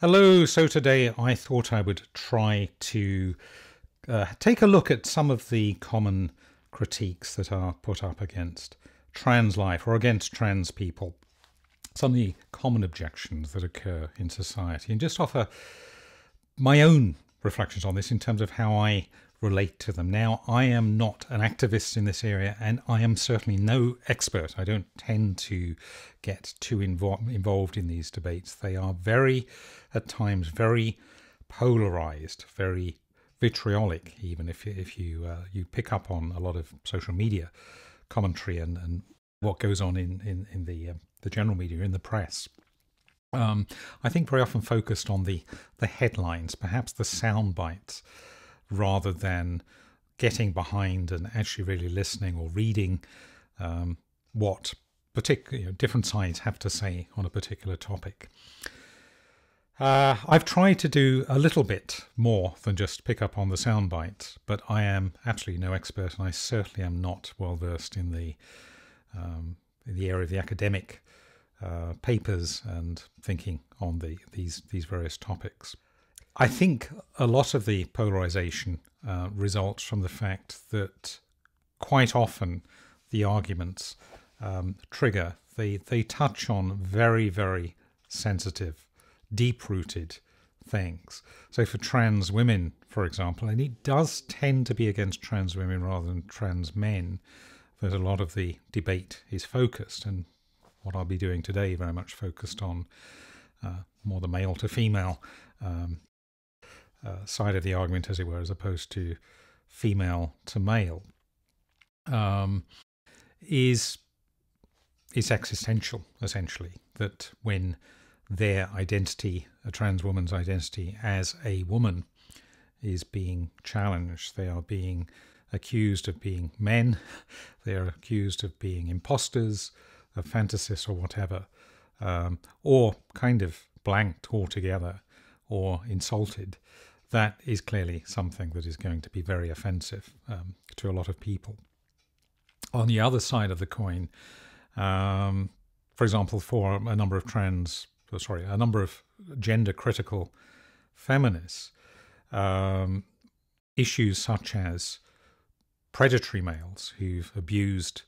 Hello, so today I thought I would try to take a look at some of the common critiques that are put up against trans life or against trans people, some of the common objections that occur in society, and just offer my own reflections on this in terms of how I relate to them. Now, I am not an activist in this area, and I am certainly no expert. I don't tend to get too involved in these debates. They are at times, very polarized, very vitriolic, even if you pick up on a lot of social media commentary and what goes on in the general media, in the press. I think very often focused on the headlines, perhaps the sound bites, rather than getting behind and actually really listening or reading what particular different sides have to say on a particular topic. I've tried to do a little bit more than just pick up on the sound bites, but I am absolutely no expert, and I certainly am not well versed in the area of the academic papers and thinking on these various topics. I think a lot of the polarization results from the fact that quite often the arguments they touch on very, very sensitive, deep-rooted things. So for trans women, for example, and it does tend to be against trans women rather than trans men, that a lot of the debate is focused, and what I'll be doing today very much focused on more the male to female side of the argument, as it were, as opposed to female to male, is existential, essentially, that when their identity, a trans woman's identity as a woman, is being challenged, they are being accused of being men, they are accused of being imposters, of fantasists or whatever, or kind of blanked altogether or insulted. That is clearly something that is going to be very offensive to a lot of people. On the other side of the coin, for example, for a number of gender-critical feminists, issues such as predatory males who've abused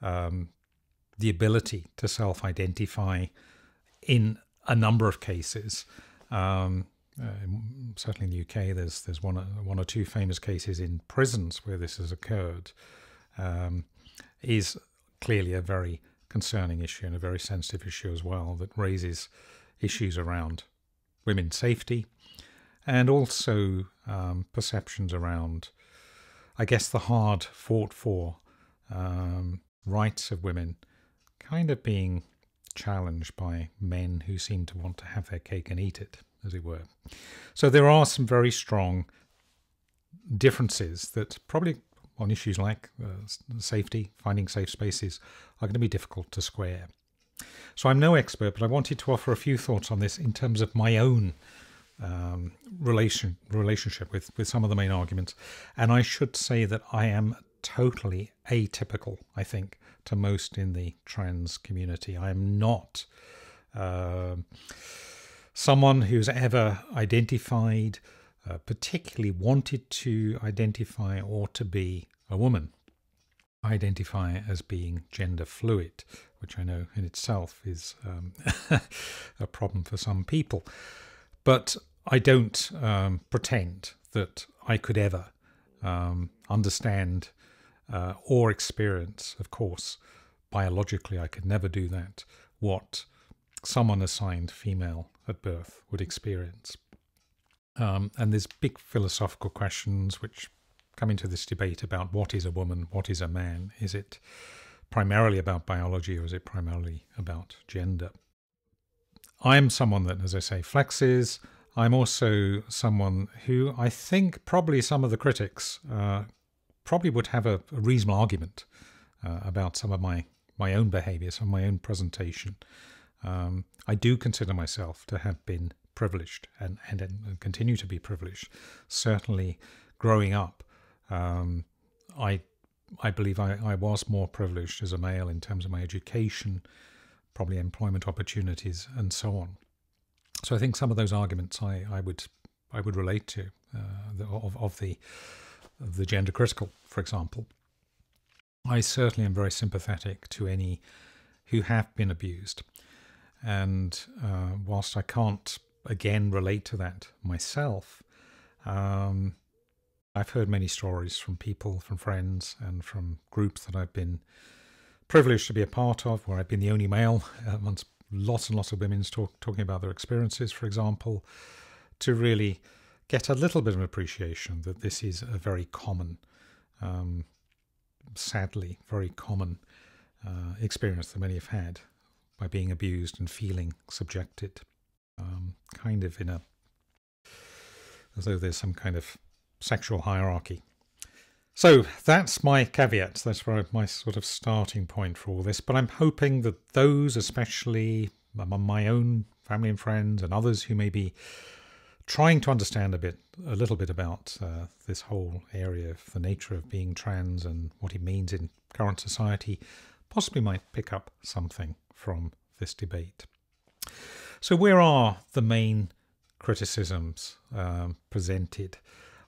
the ability to self-identify in a number of cases. Certainly in the UK, there's one or two famous cases in prisons where this has occurred, is clearly a very concerning issue and a very sensitive issue as well, that raises issues around women's safety and also perceptions around, I guess, the hard fought for rights of women kind of being challenged by men who seem to want to have their cake and eat it, as it were. So there are some very strong differences that probably on issues like safety, finding safe spaces, are going to be difficult to square. So I'm no expert, but I wanted to offer a few thoughts on this in terms of my own relationship with some of the main arguments. And I should say that I am totally atypical, I think, to most in the trans community. I am not someone who's ever identified, particularly wanted to identify or to be a woman. I identify as being gender fluid, which I know in itself is a problem for some people. But I don't pretend that I could ever understand or experience, of course, biologically I could never do that, what someone assigned female at birth would experience. And there's big philosophical questions which come into this debate about what is a woman, what is a man. Is it primarily about biology or is it primarily about gender? I'm someone that, as I say, flexes. I'm also someone who I think probably some of the critics probably would have a reasonable argument about some of my own behaviour, some of my own presentation. I do consider myself to have been privileged and continue to be privileged. Certainly growing up, I believe I was more privileged as a male in terms of my education, probably employment opportunities and so on. So I think some of those arguments I would relate to of the gender critical, for example. I certainly am very sympathetic to any who have been abused, and whilst I can't again relate to that myself, I've heard many stories from people, from friends, and from groups that I've been privileged to be a part of, where I've been the only male amongst lots and lots of women talking about their experiences, for example, to really get a little bit of an appreciation that this is a very common, sadly, very common experience that many have had by being abused and feeling subjected, kind of as though there's some kind of sexual hierarchy. So that's my caveat. That's my sort of starting point for all this. But I'm hoping that those, especially among my own family and friends and others who may be trying to understand a little bit about this whole area of the nature of being trans and what it means in current society, possibly might pick up something from this debate. So where are the main criticisms presented?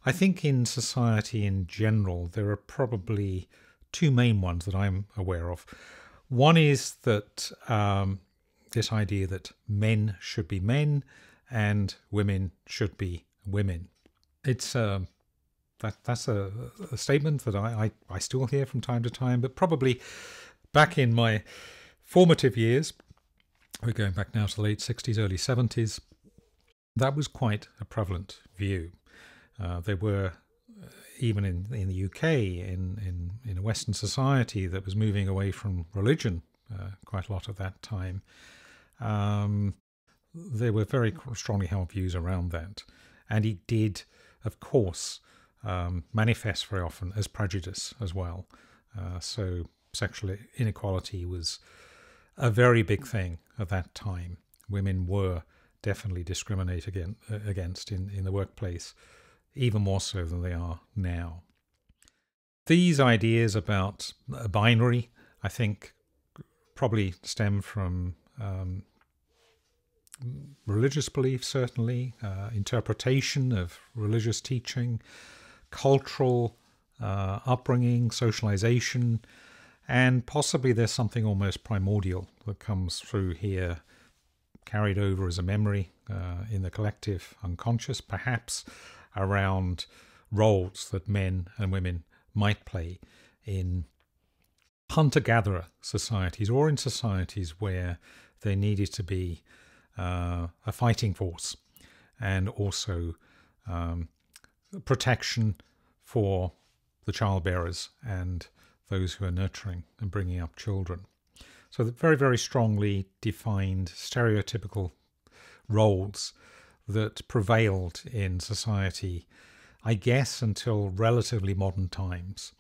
I think in society in general, there are probably two main ones that I'm aware of. One is that this idea that men should be men and women should be women. It's that's a statement that I still hear from time to time, but probably back in my formative years, we're going back now to the late 60s, early 70s, that was quite a prevalent view. There were, even in the UK, in a Western society that was moving away from religion quite a lot at that time, there were very strongly held views around that. And it did, of course, manifest very often as prejudice as well. So sexual inequality was a very big thing at that time. Women were definitely discriminated against in the workplace, even more so than they are now. These ideas about a binary, I think, probably stem from religious belief, certainly, interpretation of religious teaching, cultural upbringing, socialization, and possibly there's something almost primordial that comes through here, carried over as a memory in the collective unconscious, perhaps around roles that men and women might play in hunter-gatherer societies, or in societies where there needed to be a fighting force and also protection for the childbearers and those who are nurturing and bringing up children. So the very, very strongly defined stereotypical roles that prevailed in society, I guess, until relatively modern times.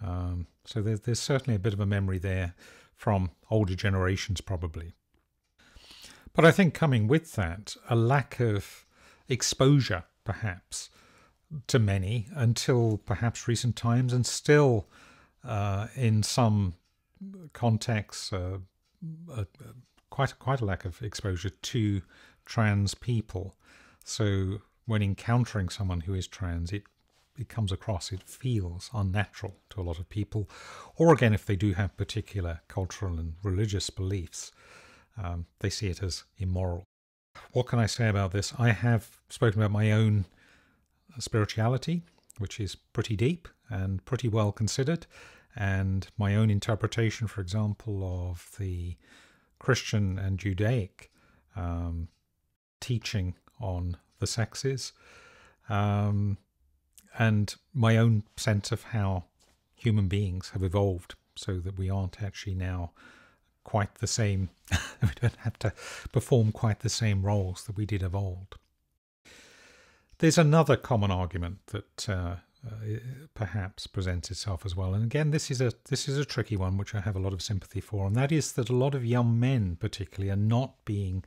So there's certainly a bit of a memory there from older generations, probably. But I think coming with that, a lack of exposure, perhaps, to many until perhaps recent times, and still in some contexts, quite a lack of exposure to trans people. So when encountering someone who is trans, it comes across, it feels unnatural to a lot of people. Or again, if they do have particular cultural and religious beliefs, they see it as immoral. What can I say about this? I have spoken about my own spirituality, which is pretty deep and pretty well considered, and my own interpretation, for example, of the Christian and Judaic teaching on the sexes, and my own sense of how human beings have evolved so that we aren't actually now quite the same. We don't have to perform quite the same roles that we did of old. There's another common argument that perhaps presents itself as well, and again, this is a tricky one, which I have a lot of sympathy for, and that is that a lot of young men, particularly, are not being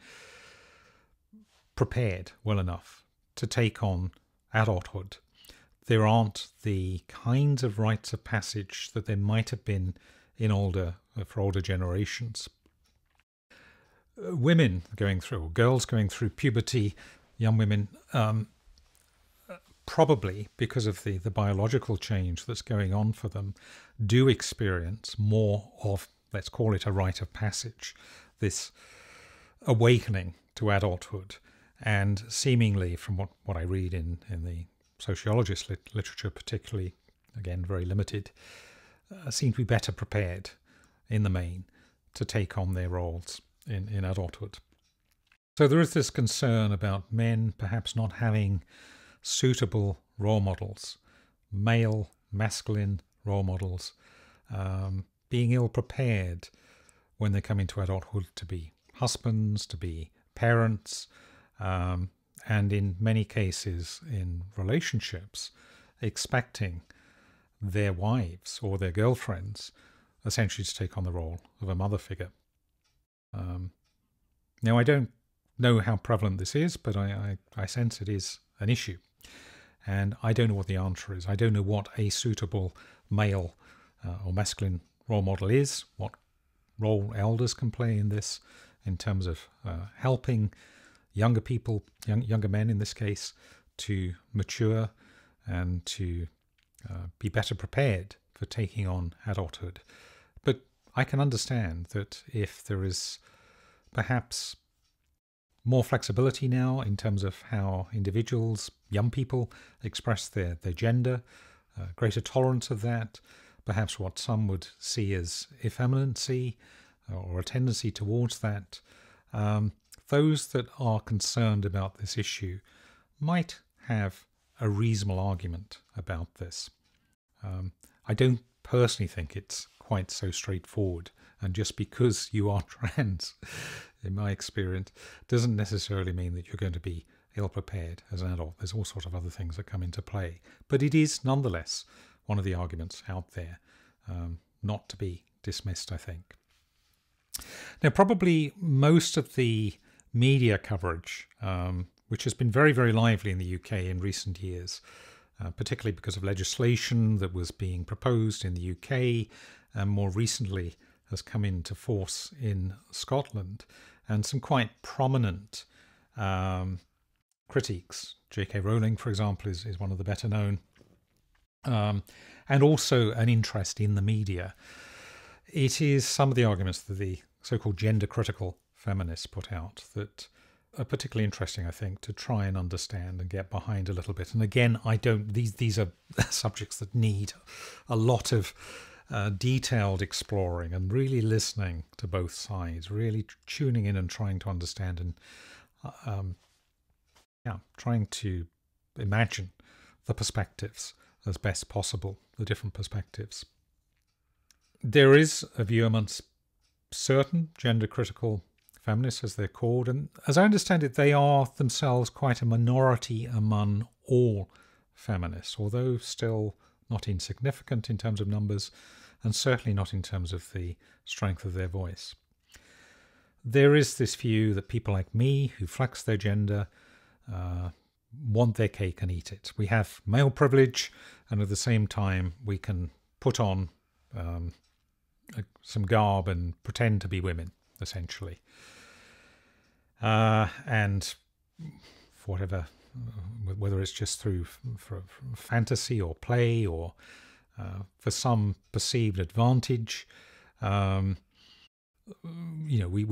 prepared well enough to take on adulthood. There aren't the kinds of rites of passage that there might have been in older generations. women going through, or girls going through puberty, young women, probably because of the biological change that's going on for them, do experience more of, let's call it a rite of passage, this awakening to adulthood. And seemingly, from what I read in the sociologist literature particularly, again very limited, seem to be better prepared in the main to take on their roles in adulthood. So there is this concern about men perhaps not having suitable role models, male, masculine role models, being ill-prepared when they come into adulthood to be husbands, to be parents, and in many cases in relationships, expecting their wives or their girlfriends essentially to take on the role of a mother figure. Now, I don't know how prevalent this is, but I sense it is an issue. And I don't know what the answer is. I don't know what a suitable male or masculine role model is, what role elders can play in this in terms of helping younger people, younger men in this case, to mature and to be better prepared for taking on adulthood. But I can understand that if there is perhaps more flexibility now in terms of how individuals, young people, express their gender, greater tolerance of that, perhaps what some would see as effeminacy or a tendency towards that, those that are concerned about this issue might have a reasonable argument about this. I don't personally think it's quite so straightforward, and just because you are trans, in my experience, doesn't necessarily mean that you're going to be ill-prepared as an adult. There's all sorts of other things that come into play. But it is nonetheless one of the arguments out there, not to be dismissed, I think. Now, probably most of the media coverage, which has been very, very lively in the UK in recent years, particularly because of legislation that was being proposed in the UK and more recently has come into force in Scotland, and some quite prominent critiques. J.K. Rowling, for example, is one of the better known, and also an interest in the media. It is some of the arguments that the so-called gender-critical feminists put out that are particularly interesting, I think, to try and understand and get behind a little bit. And again, these are subjects that need a lot of detailed exploring and really listening to both sides, really tuning in and trying to understand and trying to imagine the perspectives as best possible, the different perspectives. There is a view amongst certain gender-critical feminists, as they're called, and as I understand it, they are themselves quite a minority among all feminists, although still not insignificant in terms of numbers, and certainly not in terms of the strength of their voice. There is this view that people like me, who flex their gender, want their cake and eat it. We have male privilege, and at the same time we can put on some garb and pretend to be women, essentially. And for whatever, whether it's just through for fantasy or play or for some perceived advantage, we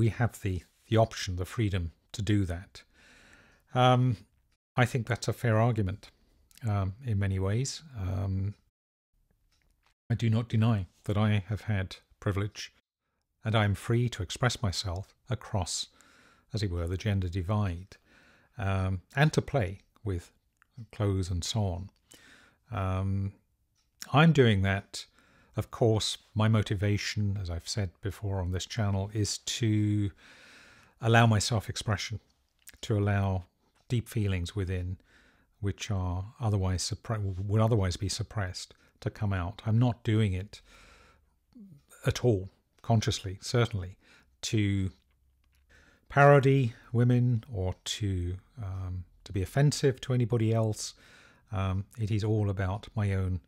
have the option, the freedom to do that. I think that's a fair argument in many ways. I do not deny that I have had privilege, and I am free to express myself across, as it were, the gender divide, and to play with clothes and so on. I'm doing that. Of course, my motivation, as I've said before on this channel, is to allow my self-expression, to allow deep feelings within which are would otherwise be suppressed to come out. I'm not doing it at all, consciously, certainly, to parody women or to be offensive to anybody else. It is all about my own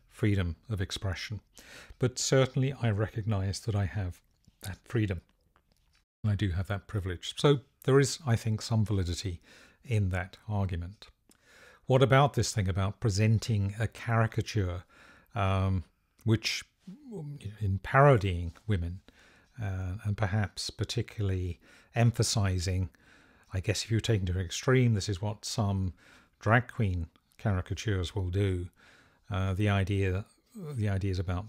freedom of expression. But certainly I recognize that I have that freedom. I do have that privilege. So there is, I think, some validity in that argument. What about this thing about presenting a caricature, which, in parodying women, and perhaps particularly emphasizing, I guess if you're taking to an extreme, this is what some drag queen caricatures will do. The idea is about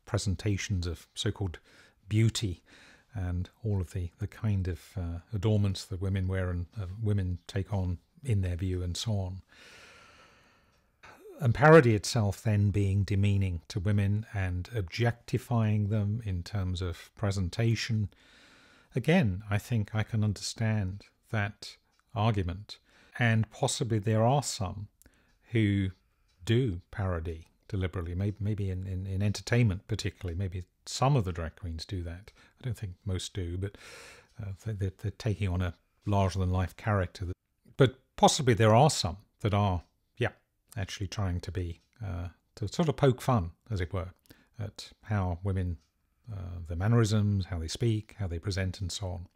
presentations of so-called beauty and all of the kind of adornments that women wear and women take on in their view and so on. And parody itself then being demeaning to women and objectifying them in terms of presentation. Again, I think I can understand that argument, and possibly there are some who do parody deliberately, maybe in entertainment particularly. Maybe some of the drag queens do that. I don't think most do, but they're taking on a larger-than-life character. But possibly there are some that are, actually trying to be, to sort of poke fun, as it were, at how women, their mannerisms, how they speak, how they present, and so on.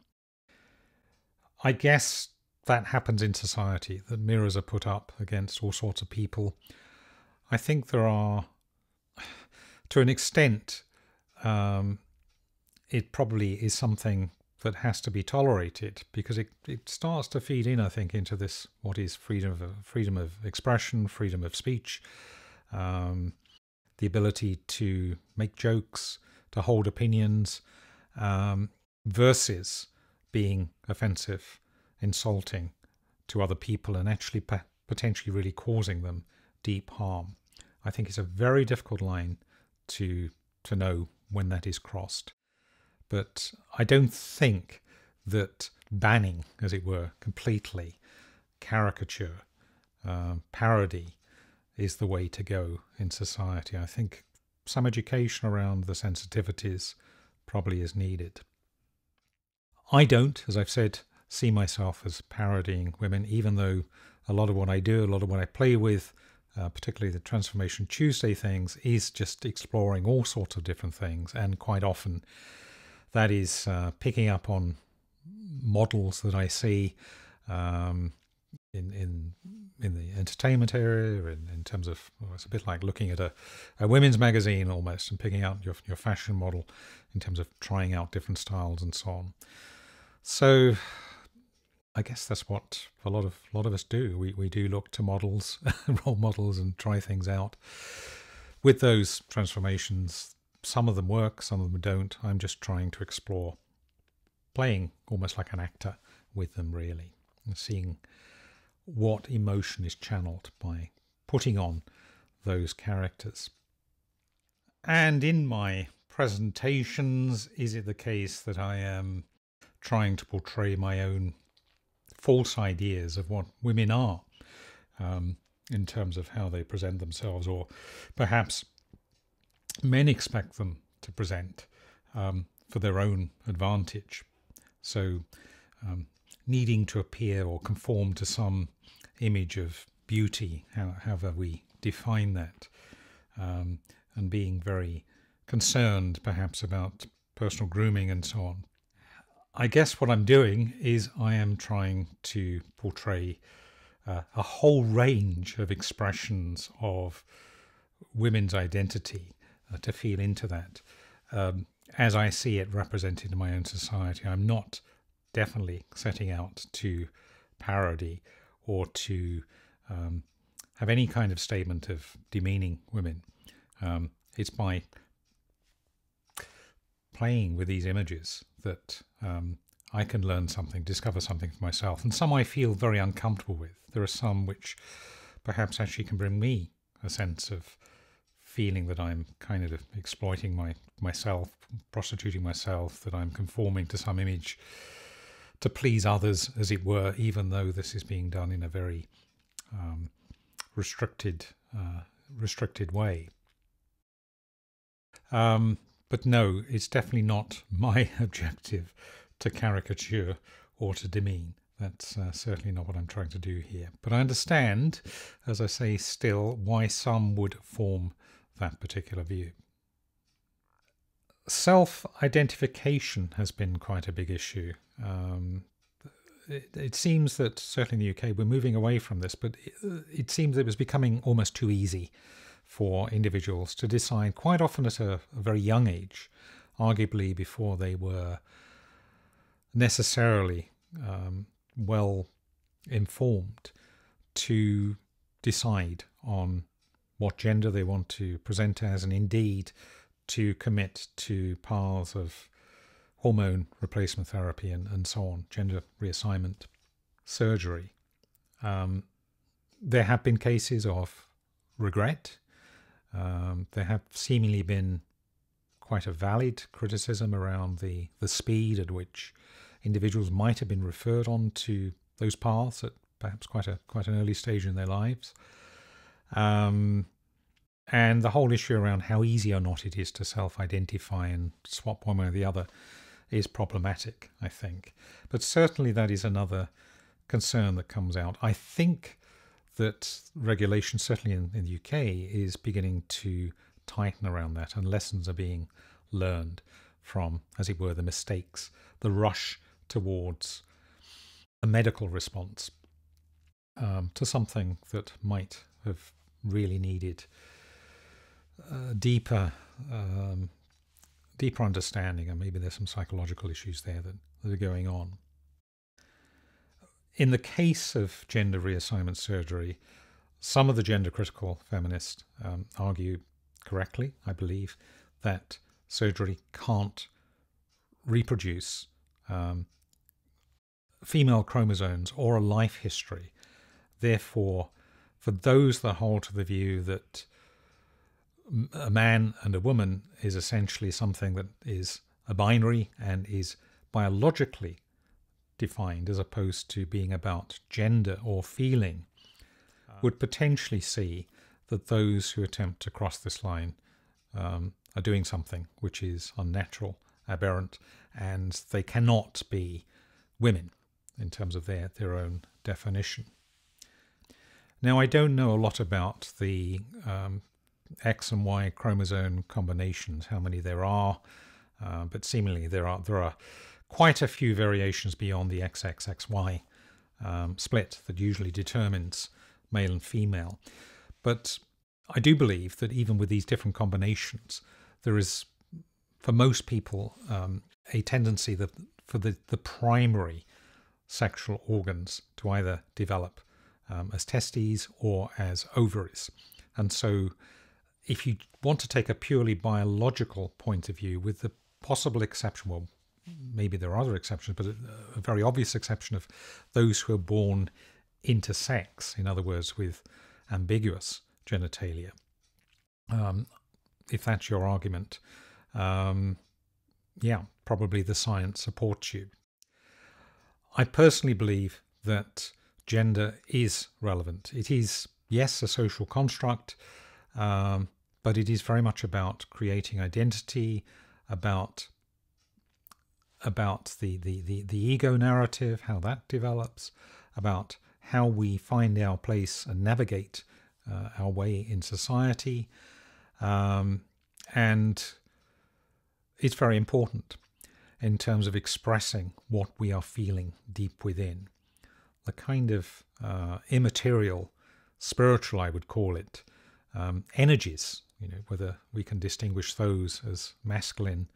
I guess that happens in society, that mirrors are put up against all sorts of people. I think there are, to an extent, it probably is something that has to be tolerated, because it starts to feed in, I think, into this, what is freedom of expression, freedom of speech, the ability to make jokes, to hold opinions, versus being offensive, insulting to other people, and actually potentially really causing them deep harm. I think it's a very difficult line to know when that is crossed. But I don't think that banning, as it were, completely caricature, parody, is the way to go in society. I think some education around the sensitivities probably is needed. I don't, as I've said, see myself as parodying women, even though a lot of what I do, a lot of what I play with, particularly the Transformation Tuesday things, is just exploring all sorts of different things, and quite often that is picking up on models that I see in the entertainment area, in terms of, well, it's a bit like looking at a women's magazine almost, and picking out your fashion model in terms of trying out different styles and so on. So I guess that's what a lot of us do. We do look to models, role models, and try things out. With those transformations, some of them work, some of them don't. I'm just trying to explore, playing almost like an actor with them, really, and seeing what emotion is channeled by putting on those characters. And in my presentations, is it the case that I am trying to portray my own false ideas of what women are, in terms of how they present themselves, or perhaps men expect them to present for their own advantage? So needing to appear or conform to some image of beauty, however we define that, and being very concerned perhaps about personal grooming and so on. I guess what I'm doing is I am trying to portray a whole range of expressions of women's identity, to feel into that as I see it represented in my own society. I'm not definitely setting out to parody or to have any kind of statement of demeaning women. It's by playing with these images that I can learn something, discover something for myself. And some I feel very uncomfortable with. There are some which perhaps actually can bring me a sense of feeling that I'm kind of exploiting myself, prostituting myself, that I'm conforming to some image to please others, as it were, even though this is being done in a very restricted way. But no, it's definitely not my objective to caricature or to demean. That's certainly not what I'm trying to do here. But I understand, as I say, still why some would form that particular view. Self-identification has been quite a big issue. It seems that, certainly in the UK, we're moving away from this, but it seems it was becoming almost too easy for individuals to decide, quite often at a very young age, arguably before they were necessarily well informed, to decide on what gender they want to present as, and indeed to commit to paths of hormone replacement therapy and so on, gender reassignment surgery. There have been cases of regret. There have seemingly been quite a valid criticism around the speed at which individuals might have been referred on to those paths at perhaps quite an early stage in their lives. And the whole issue around how easy or not it is to self-identify and swap one way or the other is problematic, I think. But certainly that is another concern that comes out. I think that regulation, certainly in the UK, is beginning to tighten around that, and lessons are being learned from, as it were, the mistakes, the rush towards a medical response to something that might have really needed deeper understanding, and maybe there's some psychological issues there that are going on. In the case of gender reassignment surgery, some of the gender-critical feminists argue correctly, I believe, that surgery can't reproduce female chromosomes or a life history. Therefore, for those that hold to the view that a man and a woman is essentially something that is a binary and is biologically defined as opposed to being about gender or feeling, would potentially see that those who attempt to cross this line are doing something which is unnatural, aberrant, and they cannot be women in terms of their own definition. Now, I don't know a lot about the X and Y chromosome combinations, how many there are, but seemingly there are quite a few variations beyond the XXXY split that usually determines male and female. But I do believe that even with these different combinations, there is, for most people, a tendency that for the primary sexual organs to either develop as testes or as ovaries. And so if you want to take a purely biological point of view, with the possible exception, well, maybe there are other exceptions, but a very obvious exception of those who are born intersex, in other words, with ambiguous genitalia. If that's your argument, yeah, probably the science supports you. I personally believe that gender is relevant. It is, yes, a social construct, but it is very much about creating identity, about the ego narrative, how that develops, about how we find our place and navigate our way in society. And it's very important in terms of expressing what we are feeling deep within. The kind of immaterial, spiritual, I would call it, energies, whether we can distinguish those as masculine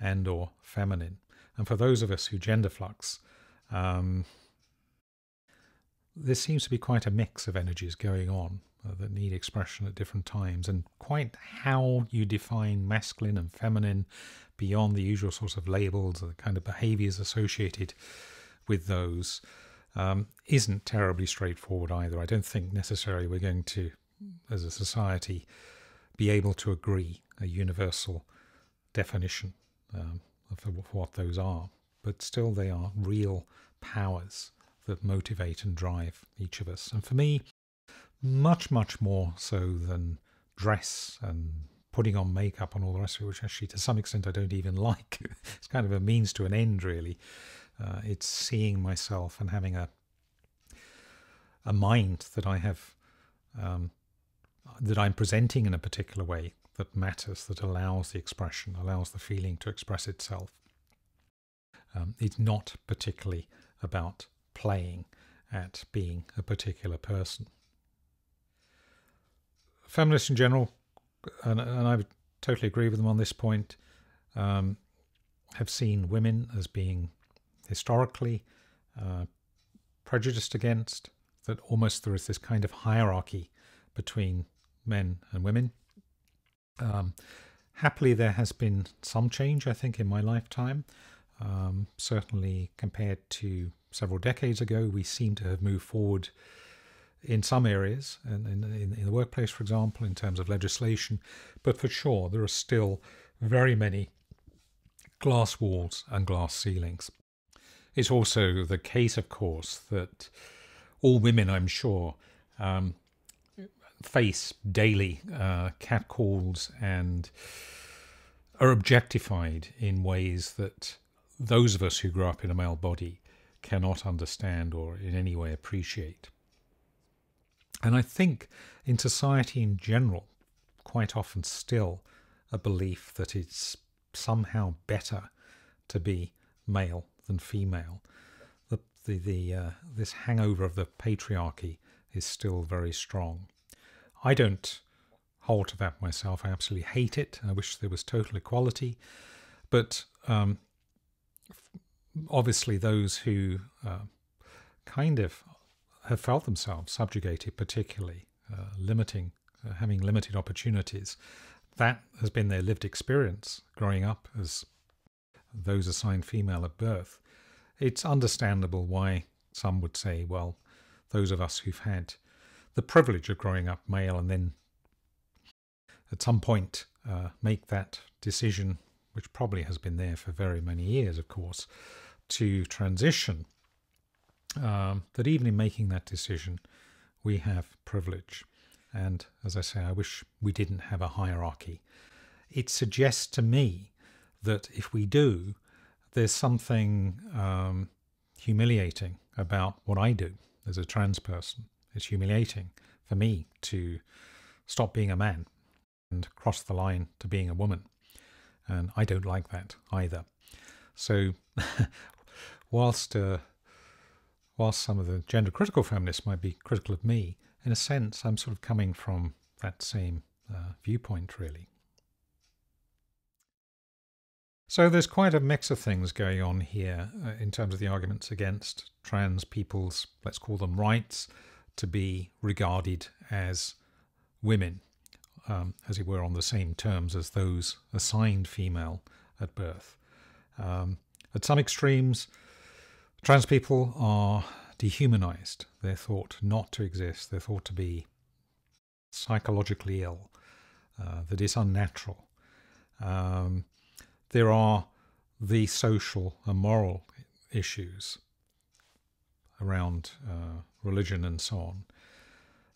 and or feminine. And for those of us who gender flux, there seems to be quite a mix of energies going on that need expression at different times, and quite how you define masculine and feminine beyond the usual sorts of labels, the kind of behaviors associated with those, isn't terribly straightforward either. I don't think necessarily we're going to, as a society, be able to agree a universal definition for what those are. But still, they are real powers that motivate and drive each of us. And for me, much, much more so than dress and putting on makeup and all the rest of it, which actually to some extent I don't even like. It's kind of a means to an end, really. It's seeing myself and having a mind that I have, that I'm presenting in a particular way that matters, that allows the expression, allows the feeling to express itself. It's not particularly about playing at being a particular person. Feminists in general, and I would totally agree with them on this point, have seen women as being historically prejudiced against, that almost there is this kind of hierarchy between men and women. Happily, there has been some change, I think, in my lifetime. Certainly compared to several decades ago, we seem to have moved forward in some areas, and in the workplace, for example, in terms of legislation. But for sure, there are still very many glass walls and glass ceilings. It's also the case, of course, that all women, I'm sure, face daily catcalls and are objectified in ways that those of us who grew up in a male body cannot understand or in any way appreciate. And I think in society in general, quite often still a belief that it's somehow better to be male than female. This hangover of the patriarchy is still very strong. I don't hold to that myself. I absolutely hate it. I wish there was total equality. But obviously those who kind of have felt themselves subjugated, particularly having limited opportunities, that has been their lived experience growing up as those assigned female at birth. It's understandable why some would say, well, those of us who've had the privilege of growing up male and then at some point make that decision, which probably has been there for very many years, of course, to transition, that even in making that decision, we have privilege. And as I say, I wish we didn't have a hierarchy. It suggests to me that if we do, there's something humiliating about what I do as a trans person. It's humiliating for me to stop being a man and cross the line to being a woman. And I don't like that either. So whilst some of the gender critical feminists might be critical of me, in a sense, I'm sort of coming from that same viewpoint, really. So there's quite a mix of things going on here in terms of the arguments against trans people's, let's call them, rights to be regarded as women, as it were, on the same terms as those assigned female at birth. At some extremes, trans people are dehumanized. They're thought not to exist. They're thought to be psychologically ill, that it's unnatural. There are the social and moral issues around religion and so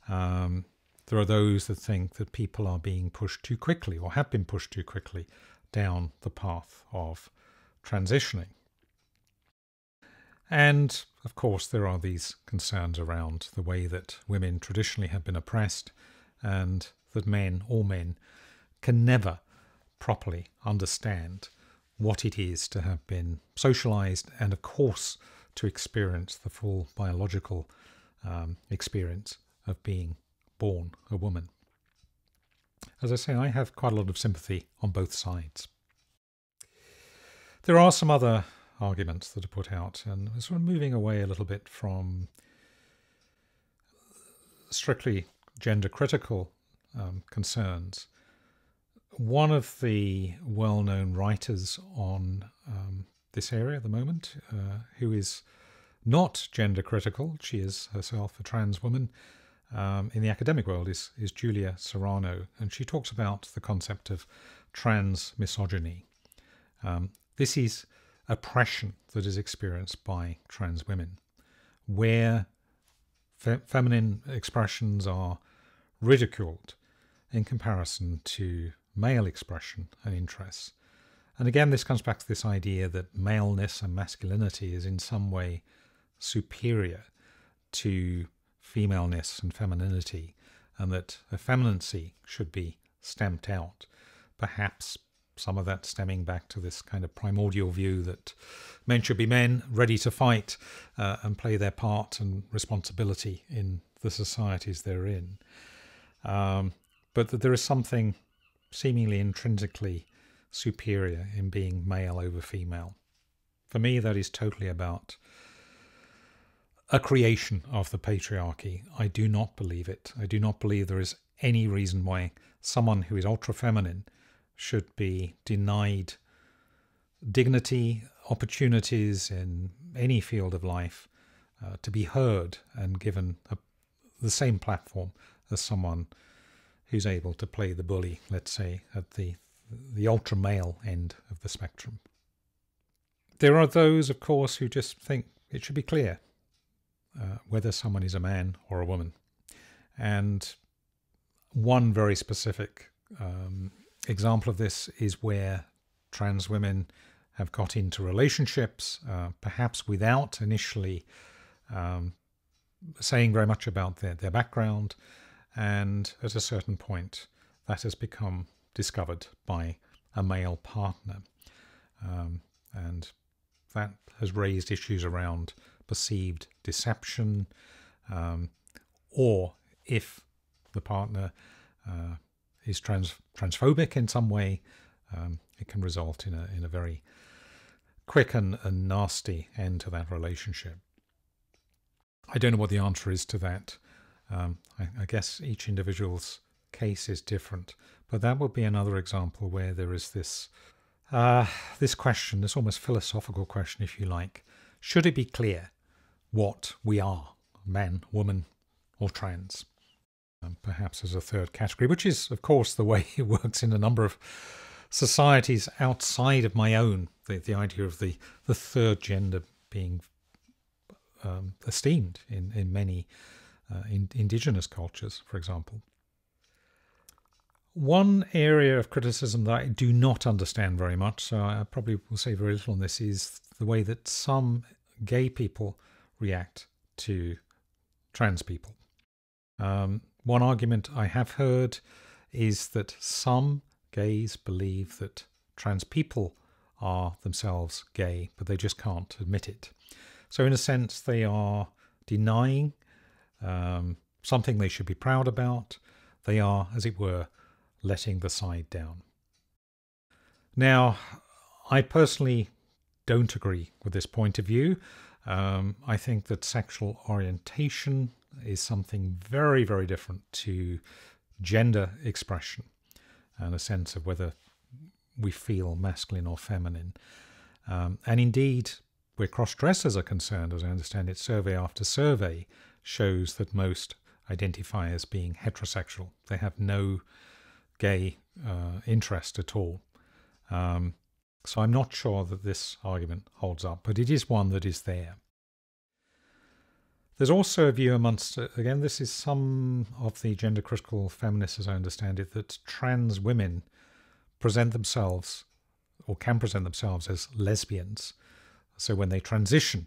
on. There are those that think that people are being pushed too quickly or have been pushed too quickly down the path of transitioning. And, of course, there are these concerns around the way that women traditionally have been oppressed and that all men, can never properly understand what it is to have been socialized and, of course, to experience the full biological experience of being born a woman. As I say, I have quite a lot of sympathy on both sides. There are some other arguments that are put out, and we're sort of moving away a little bit from strictly gender critical concerns. One of the well-known writers on this area at the moment, who is not gender critical, she is herself a trans woman, in the academic world is Julia Serrano, and she talks about the concept of trans misogyny. This is oppression that is experienced by trans women, where feminine expressions are ridiculed in comparison to male expression and interests. And again, this comes back to this idea that maleness and masculinity is in some way superior to femaleness and femininity, and that effeminacy should be stamped out. perhaps some of that stemming back to this kind of primordial view that men should be men, ready to fight and play their part and responsibility in the societies they're in. But that there is something seemingly intrinsically superior in being male over female. For me, that is totally about a creation of the patriarchy. I do not believe it. I do not believe there is any reason why someone who is ultra-feminine should be denied dignity, opportunities in any field of life, to be heard and given the same platform as someone who's able to play the bully, let's say, at the ultra-male end of the spectrum. There are those, of course, who just think it should be clear whether someone is a man or a woman. And one very specific example of this is where trans women have got into relationships, perhaps without initially saying very much about their background, and at a certain point that has become discovered by a male partner. And that has raised issues around perceived deception, or if the partner is transphobic in some way, it can result in a very quick and nasty end to that relationship. I don't know what the answer is to that. I guess each individual's case is different, but that would be another example where there is this question, this almost philosophical question, if you like. Should it be clear what we are, man, woman, or trans? Perhaps as a third category, which is, of course, the way it works in a number of societies outside of my own. The idea of the third gender being esteemed in many indigenous cultures, for example. One area of criticism that I do not understand very much, so I probably will say very little on this, is the way that some gay people react to trans people. One argument I have heard is that some gays believe that trans people are themselves gay, but they just can't admit it. So in a sense, they are denying something they should be proud about. They are, as it were, letting the side down. Now, I personally don't agree with this point of view. I think that sexual orientation is something very, very different to gender expression and a sense of whether we feel masculine or feminine. And indeed, where cross-dressers are concerned, as I understand it, survey after survey shows that most identify as being heterosexual. They have no gay interest at all. So I'm not sure that this argument holds up, but it is one that is there. There's also a view amongst, again, this is some of the gender critical feminists, as I understand it, that trans women present themselves or can present themselves as lesbians. So when they transition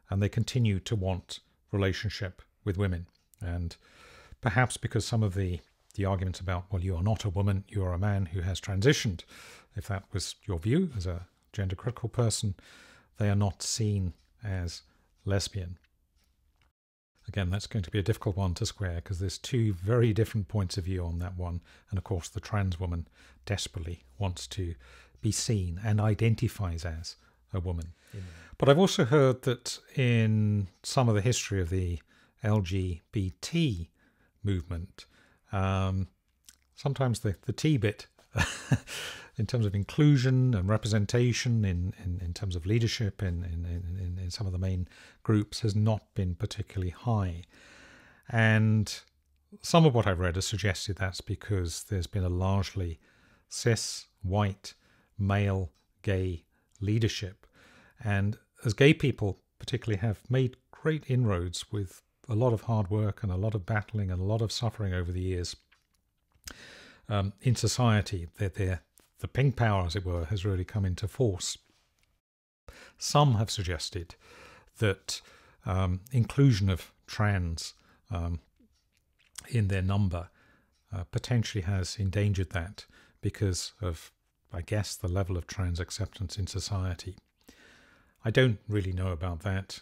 and they continue to want relationship with women, and perhaps because some of the arguments about, well, you are not a woman, you are a man who has transitioned, if that was your view as a gender critical person, they are not seen as lesbian. Again, that's going to be a difficult one to square because there's two very different points of view on that one. And of course, the trans woman desperately wants to be seen and identifies as a woman. Yeah. But I've also heard that in some of the history of the LGBT movement, sometimes the T bit, in terms of inclusion and representation, in terms of leadership in some of the main groups, has not been particularly high. And some of what I've read has suggested that's because there's been a largely cis, white, male, gay leadership. And as gay people particularly have made great inroads with a lot of hard work and a lot of battling and a lot of suffering over the years in society, the pink power, as it were, has really come into force. Some have suggested that inclusion of trans in their number potentially has endangered that because of, I guess, the level of trans acceptance in society. I don't really know about that.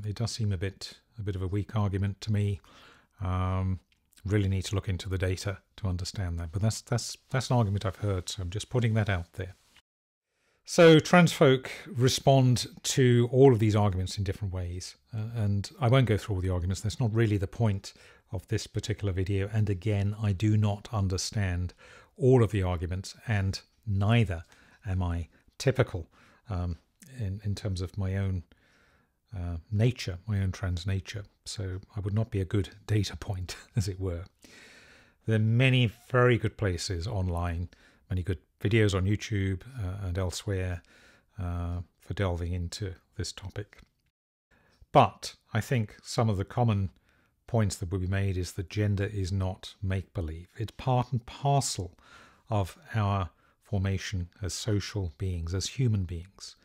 It does seem a bit of a weak argument to me. Really need to look into the data to understand that. But that's an argument I've heard, so I'm just putting that out there. So trans folk respond to all of these arguments in different ways. And I won't go through all the arguments. That's not really the point of this particular video. And again, I do not understand all of the arguments, and neither am I typical in terms of my own nature, my own trans nature. So I would not be a good data point, as it were. There are many very good places online, many good videos on YouTube and elsewhere for delving into this topic. But I think some of the common points that will be made is that gender is not make-believe. It's part and parcel of our formation as social beings, as human beings.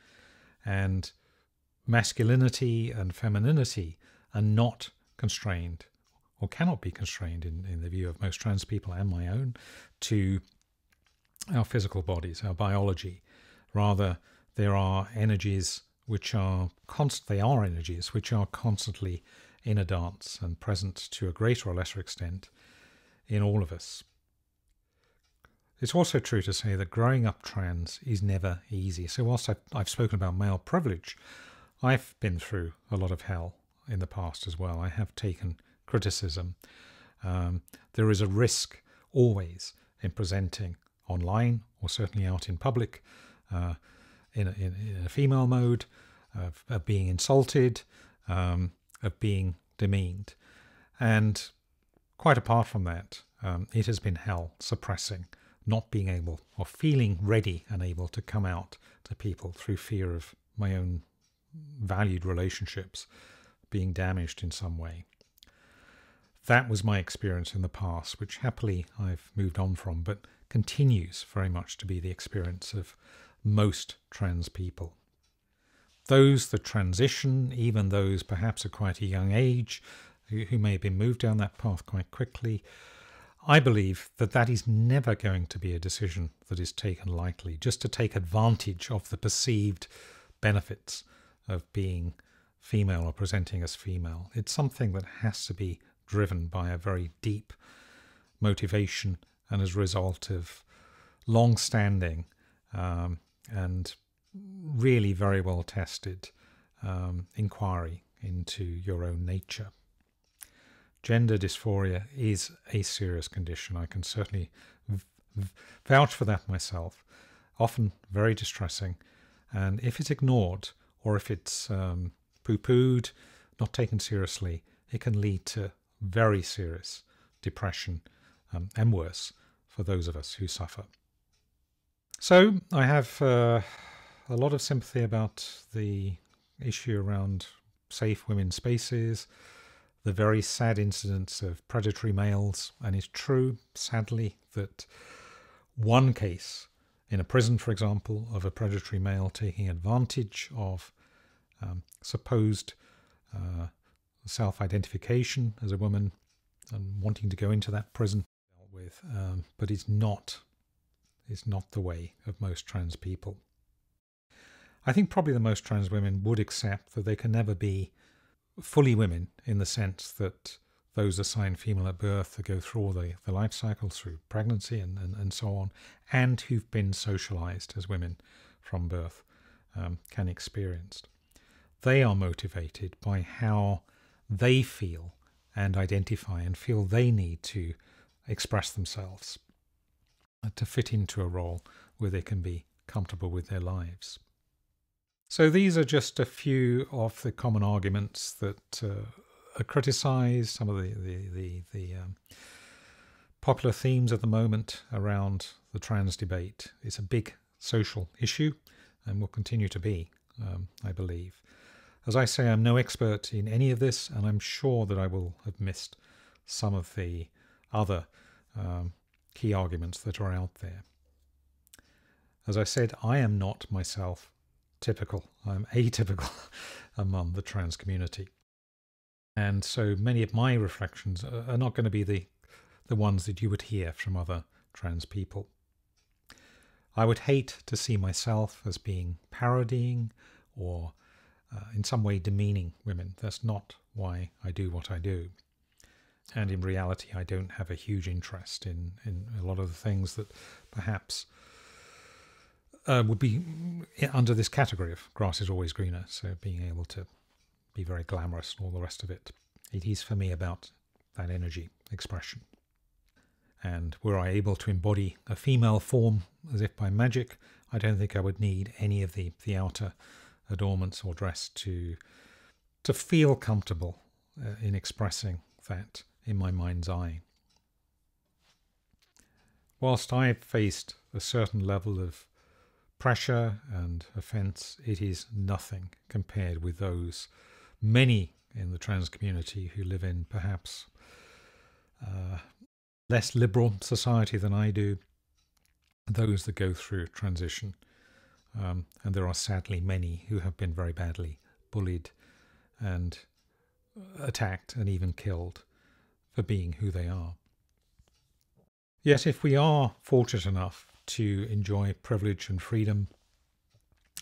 And masculinity and femininity are not constrained, or cannot be constrained in the view of most trans people and my own, to our physical bodies, our biology. Rather, there are energies which are constantly in a dance and present to a greater or lesser extent in all of us. It's also true to say that growing up trans is never easy. So whilst I've spoken about male privilege, I've been through a lot of hell in the past as well. I have taken criticism. There is a risk always in presenting online, or certainly out in public, in a female mode, of being insulted, of being demeaned. And quite apart from that, it has been hell suppressing, not being able or feeling ready and able to come out to people through fear of my own valued relationships being damaged in some way. That was my experience in the past, which happily I've moved on from, but continues very much to be the experience of most trans people. Those that transition, even those perhaps at quite a young age, who may have been moved down that path quite quickly, I believe that that is never going to be a decision that is taken lightly, just to take advantage of the perceived benefits of being female or presenting as female. It's something that has to be driven by a very deep motivation and as a result of long-standing and really very well tested inquiry into your own nature. Gender dysphoria is a serious condition. I can certainly vouch for that myself. Often very distressing, and if it's ignored or if it's poo-pooed, not taken seriously, it can lead to very serious depression and worse for those of us who suffer. So I have a lot of sympathy about the issue around safe women's spaces, the very sad incidents of predatory males, and it's true, sadly, that one case in a prison, for example, of a predatory male taking advantage of supposed self-identification as a woman and wanting to go into that prison, but it's not the way of most trans people. I think probably the most trans women would accept that they can never be fully women in the sense that those assigned female at birth that go through all the life cycle, through pregnancy and so on, and who've been socialized as women from birth can experience. They are motivated by how they feel and identify and feel they need to express themselves to fit into a role where they can be comfortable with their lives. So these are just a few of the common arguments that are criticised, some of the popular themes at the moment around the trans debate. It's a big social issue and will continue to be, I believe. As I say, I'm no expert in any of this, and I'm sure that I will have missed some of the other key arguments that are out there. As I said, I am not myself typical. I'm atypical among the trans community. And so many of my reflections are not going to be the ones that you would hear from other trans people. I would hate to see myself as being parodying or in some way demeaning women. That's not why I do what I do. And in reality, I don't have a huge interest in a lot of the things that perhaps would be under this category of grass is always greener. So being able to be very glamorous and all the rest of it. It is for me about that energy expression. And were I able to embody a female form as if by magic, I don't think I would need any of the outer adornments or dress to feel comfortable in expressing that in my mind's eye. Whilst I've faced a certain level of pressure and offence, it is nothing compared with those many in the trans community who live in perhaps less liberal society than I do, those that go through transition. And there are sadly many who have been very badly bullied and attacked and even killed for being who they are. Yet if we are fortunate enough to enjoy privilege and freedom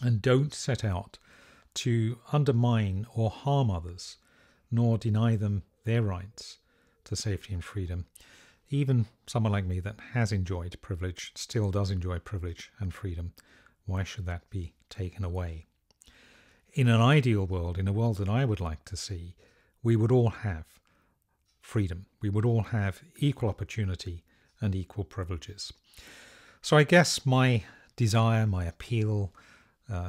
and don't set out to undermine or harm others, nor deny them their rights to safety and freedom, even someone like me that has enjoyed privilege, still does enjoy privilege and freedom, why should that be taken away? In an ideal world, in a world that I would like to see, we would all have freedom. We would all have equal opportunity and equal privileges. So I guess my desire, my appeal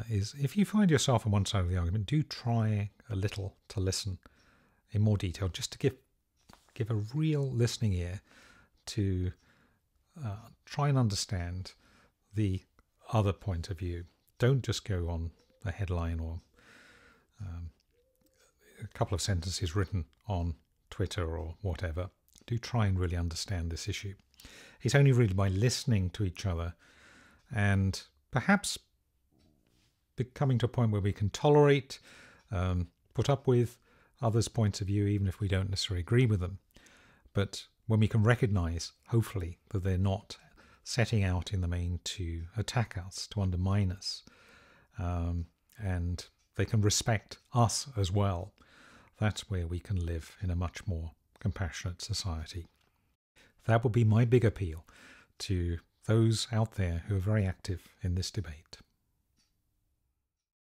is if you find yourself on one side of the argument, do try a little to listen in more detail, just to give a real listening ear to try and understand the other point of view. Don't just go on a headline or a couple of sentences written on Twitter or whatever. Do try and really understand this issue. It's only really by listening to each other and perhaps coming to a point where we can tolerate, put up with others' points of view, even if we don't necessarily agree with them. But when we can recognise, hopefully, that they're not setting out in the main to attack us, to undermine us, and they can respect us as well, that's where we can live in a much more compassionate society. That would be my big appeal to those out there who are very active in this debate.